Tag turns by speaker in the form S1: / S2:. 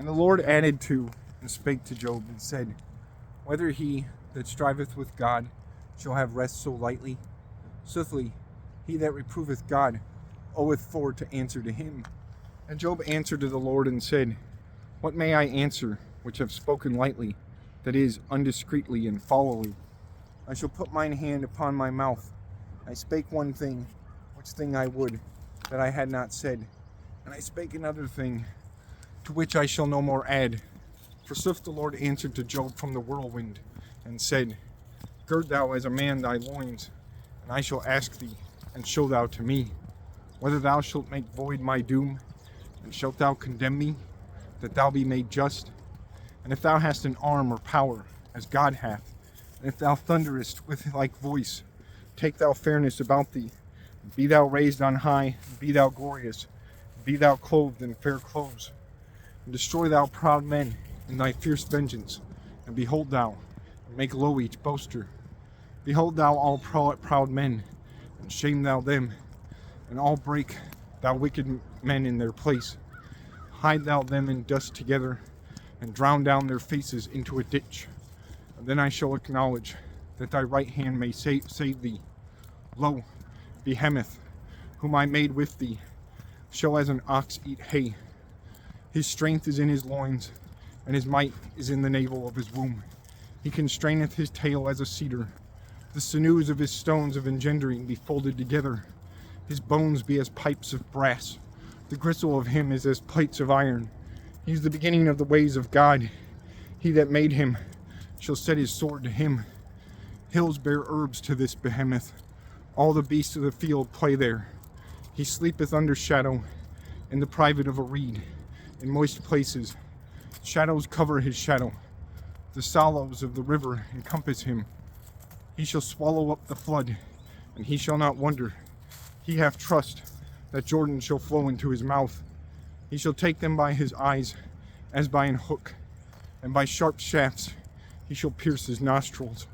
S1: And the Lord added to and spake to Job and said, Whether he that striveth with God shall have rest so lightly? Soothly, he that reproveth God oweth for to answer to him. And Job answered to the Lord and said, What may I answer, which have spoken lightly, that is, undiscreetly and foully? I shall put mine hand upon my mouth. I spake one thing, which thing I would, that I had not said. And I spake another thing, to which I shall no more add. For sooth the Lord answered to Job from the whirlwind, and said, Gird thou as a man thy loins, and I shall ask thee, and show thou to me, whether thou shalt make void my doom, and shalt thou condemn me, that thou be made just? And if thou hast an arm or power, as God hath, and if thou thunderest with like voice, take thou fairness about thee, and be thou raised on high, and be thou glorious, and be thou clothed in fair clothes, and destroy thou proud men in thy fierce vengeance, and behold thou, and make low each boaster. Behold thou all proud men, and shame thou them, and all break thou wicked men in their place. Hide thou them in dust together, and drown down their faces into a ditch. And then I shall acknowledge that thy right hand may save thee. Lo, Behemoth, whom I made with thee, shall as an ox eat hay. His strength is in his loins, and his might is in the navel of his womb. He constraineth his tail as a cedar. The sinews of his stones of engendering be folded together. His bones be as pipes of brass. The gristle of him is as plates of iron. He is the beginning of the ways of God. He that made him shall set his sword to him. Hills bear herbs to this Behemoth. All the beasts of the field play there. He sleepeth under shadow, in the private of a reed, in moist places. Shadows cover his shadow. The sallows of the river encompass him. He shall swallow up the flood, and he shall not wonder. He hath trust that Jordan shall flow into his mouth. He shall take them by his eyes, as by an hook, and by sharp shafts he shall pierce his nostrils.